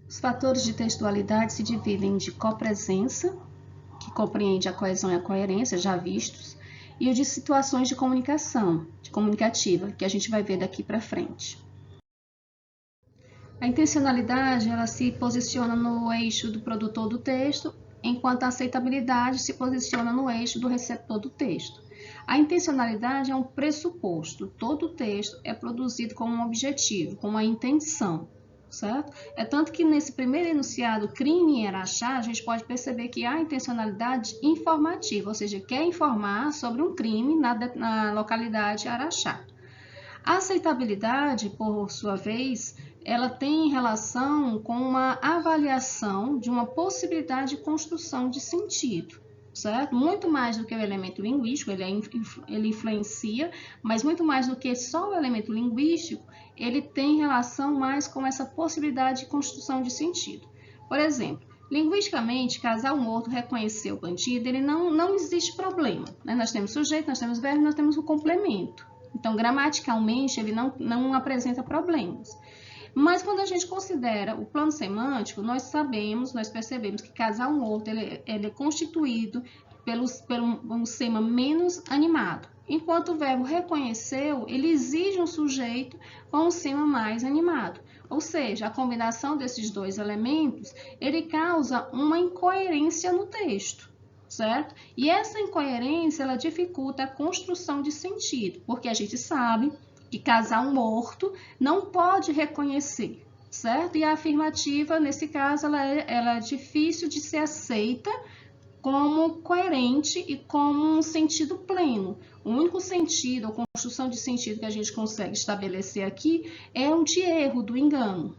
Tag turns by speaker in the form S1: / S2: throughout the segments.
S1: Os fatores de textualidade se dividem de copresença, que compreende a coesão e a coerência, já vistos, e o de situações de comunicação, comunicativa, que a gente vai ver daqui para frente. A intencionalidade, ela se posiciona no eixo do produtor do texto, enquanto a aceitabilidade se posiciona no eixo do receptor do texto. A intencionalidade é um pressuposto. Todo texto é produzido com um objetivo, com uma intenção, certo? É tanto que nesse primeiro enunciado, crime em Araxá, a gente pode perceber que há intencionalidade informativa, ou seja, quer informar sobre um crime na localidade Araxá. A aceitabilidade, por sua vez, ela tem relação com uma avaliação de uma possibilidade de construção de sentido, certo? Muito mais do que o elemento linguístico, ele influencia, mas muito mais do que só o elemento linguístico, ele tem relação mais com essa possibilidade de construção de sentido. Por exemplo, linguisticamente, casal morto reconhecer o bandido, ele não existe problema, né? Nós temos sujeito, nós temos verbo, nós temos o complemento. Então, gramaticalmente, ele não apresenta problemas. Mas quando a gente considera o plano semântico, nós percebemos que casal morto ele é constituído pelo um sema menos animado. Enquanto o verbo reconheceu, ele exige um sujeito com um sema mais animado. Ou seja, a combinação desses dois elementos, ele causa uma incoerência no texto, certo? E essa incoerência, ela dificulta a construção de sentido, porque a gente sabe que casal morto não pode reconhecer, certo? E a afirmativa, nesse caso, ela é difícil de ser aceita como coerente e como um sentido pleno. O único sentido, ou construção de sentido que a gente consegue estabelecer aqui é um de erro, do engano.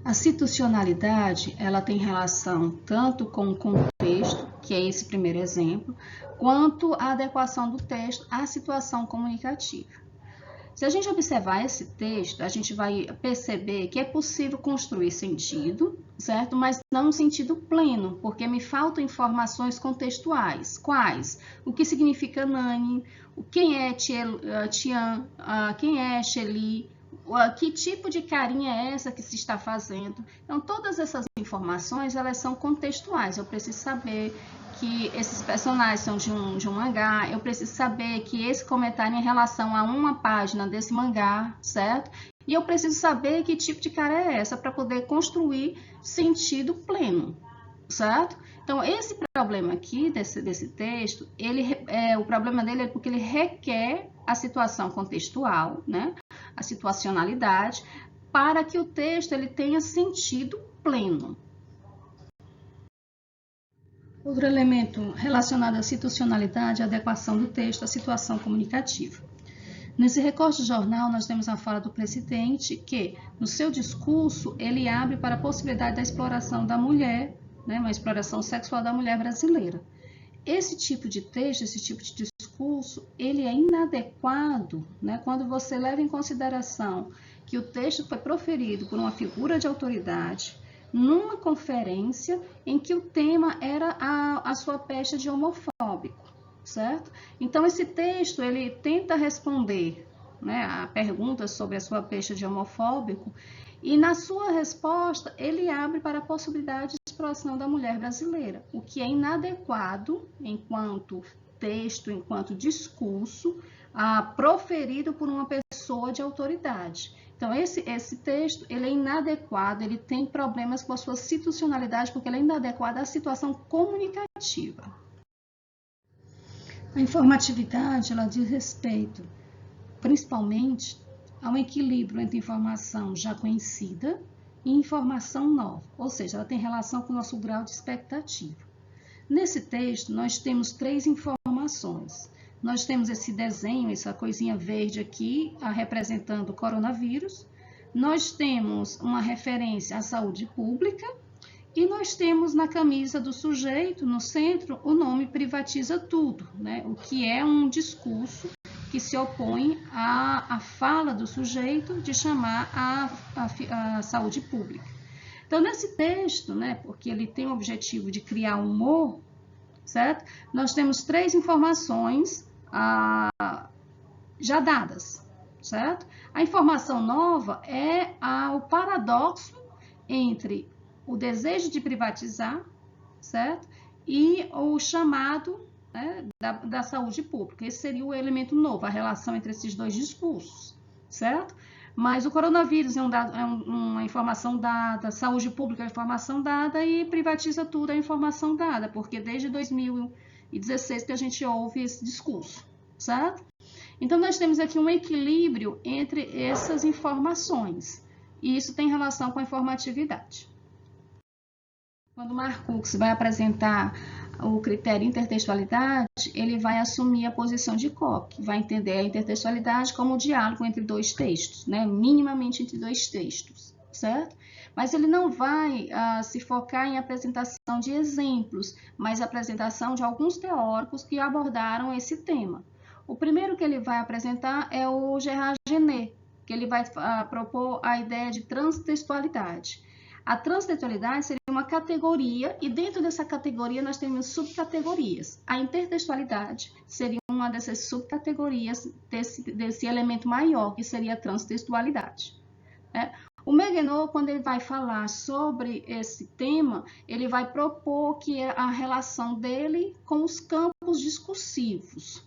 S1: A situacionalidade, ela tem relação tanto com o contexto, que é esse primeiro exemplo, quanto a adequação do texto à situação comunicativa. Se a gente observar esse texto, a gente vai perceber que é possível construir sentido, certo? Mas não um sentido pleno, porque me faltam informações contextuais. Quais? O que significa Nani? Quem é Tian? Quem é Sheli? Que tipo de carinha é essa que se está fazendo? Então, todas essas informações, elas são contextuais. Eu preciso saber que esses personagens são de um mangá, eu preciso saber que esse comentário é em relação a uma página desse mangá, certo? E eu preciso saber que tipo de cara é essa para poder construir sentido pleno, certo? Então, esse problema aqui desse texto, o problema dele é porque ele requer a situação contextual, né? A situacionalidade, para que o texto ele tenha sentido pleno. Outro elemento relacionado à situacionalidade é a adequação do texto à situação comunicativa. Nesse recorte de jornal, nós temos a fala do presidente que, no seu discurso, ele abre para a possibilidade da exploração da mulher, né, uma exploração sexual da mulher brasileira. Esse tipo de texto, esse tipo de discurso, ele é inadequado, né, quando você leva em consideração que o texto foi proferido por uma figura de autoridade, numa conferência em que o tema era a sua pecha de homofóbico, certo? Então, esse texto, ele tenta responder, né, a pergunta sobre a sua pecha de homofóbico, e na sua resposta, ele abre para a possibilidade de exploração da mulher brasileira, o que é inadequado enquanto texto, enquanto discurso, proferido por uma pessoa de autoridade. Então, esse texto, ele é inadequado, ele tem problemas com a sua situacionalidade, porque ele é inadequado à situação comunicativa. A informatividade, ela diz respeito, principalmente, a um equilíbrio entre informação já conhecida e informação nova, ou seja, ela tem relação com o nosso grau de expectativa. Nesse texto, nós temos 3 informações. Nós temos esse desenho, essa coisinha verde aqui, representando o coronavírus. Nós temos uma referência à saúde pública. E nós temos na camisa do sujeito, no centro, o nome privatiza tudo, né? O que é um discurso que se opõe à fala do sujeito de chamar a saúde pública. Então, nesse texto, né, porque ele tem o objetivo de criar humor, certo? Nós temos 3 informações já dadas, certo? A informação nova é o paradoxo entre o desejo de privatizar, certo? E o chamado, né, da saúde pública. Esse seria o elemento novo, a relação entre esses dois discursos, certo? Mas o coronavírus é uma informação dada, saúde pública é uma informação dada e privatiza tudo é informação dada, porque desde 2016 que a gente ouve esse discurso, certo? Então, nós temos aqui um equilíbrio entre essas informações, e isso tem relação com a informatividade. Quando o Marcux vai apresentar o critério intertextualidade, ele vai assumir a posição de Koch, vai entender a intertextualidade como o diálogo entre dois textos, né? Minimamente entre dois textos, certo? Mas ele não vai se focar em apresentação de exemplos, mas apresentação de alguns teóricos que abordaram esse tema. O primeiro que ele vai apresentar é o Gerard Genet, que ele vai propor a ideia de transtextualidade. A transtextualidade seria uma categoria, e dentro dessa categoria nós temos subcategorias. A intertextualidade seria uma dessas subcategorias desse elemento maior, que seria a transtextualidade. O Meguenot, quando ele vai falar sobre esse tema, ele vai propor que a relação dele com os campos discursivos,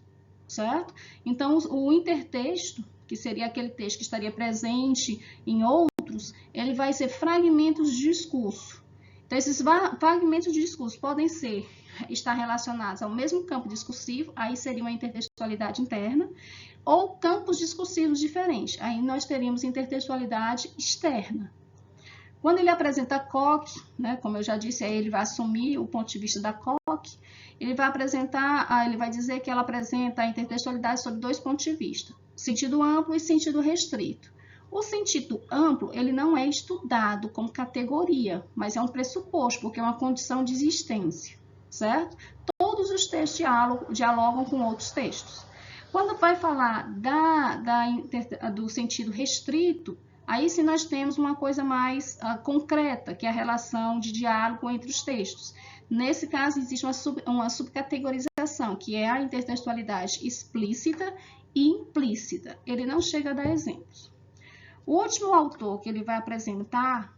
S1: certo? Então, o intertexto, que seria aquele texto que estaria presente em outros, ele vai ser fragmentos de discurso. Então, esses fragmentos de discurso podem estar relacionados ao mesmo campo discursivo, aí seria uma intertextualidade interna, ou campos discursivos diferentes, aí nós teríamos intertextualidade externa. Quando ele apresenta Koch, né, como eu já disse, aí ele vai assumir o ponto de vista da Koch, ele vai dizer que ela apresenta a intertextualidade sob dois pontos de vista, sentido amplo e sentido restrito. O sentido amplo, ele não é estudado como categoria, mas é um pressuposto, porque é uma condição de existência, certo? Todos os textos dialogam com outros textos. Quando vai falar do sentido restrito, aí sim nós temos uma coisa mais concreta, que é a relação de diálogo entre os textos. Nesse caso, existe uma subcategorização, que é a intertextualidade explícita e implícita. Ele não chega a dar exemplos. O último autor que ele vai apresentar,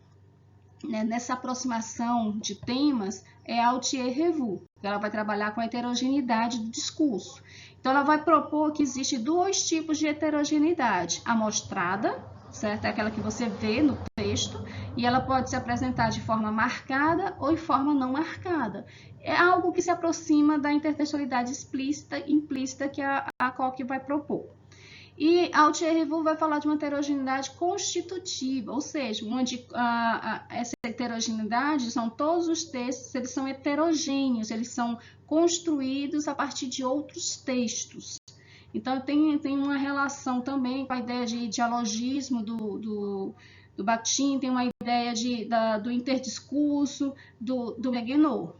S1: né, nessa aproximação de temas é a Authier-Revaux, que ela vai trabalhar com a heterogeneidade do discurso. Então, ela vai propor que existem dois tipos de heterogeneidade: a mostrada, certo? É aquela que você vê no texto, e ela pode se apresentar de forma marcada ou de forma não marcada. É algo que se aproxima da intertextualidade explícita e implícita que a Koch vai propor. E Authier-Revaux vai falar de uma heterogeneidade constitutiva, ou seja, essa heterogeneidade são todos os textos, eles são heterogêneos, eles são construídos a partir de outros textos. Então, tem uma relação também com a ideia de dialogismo do Bakhtin, tem uma ideia do interdiscurso do Meguenot.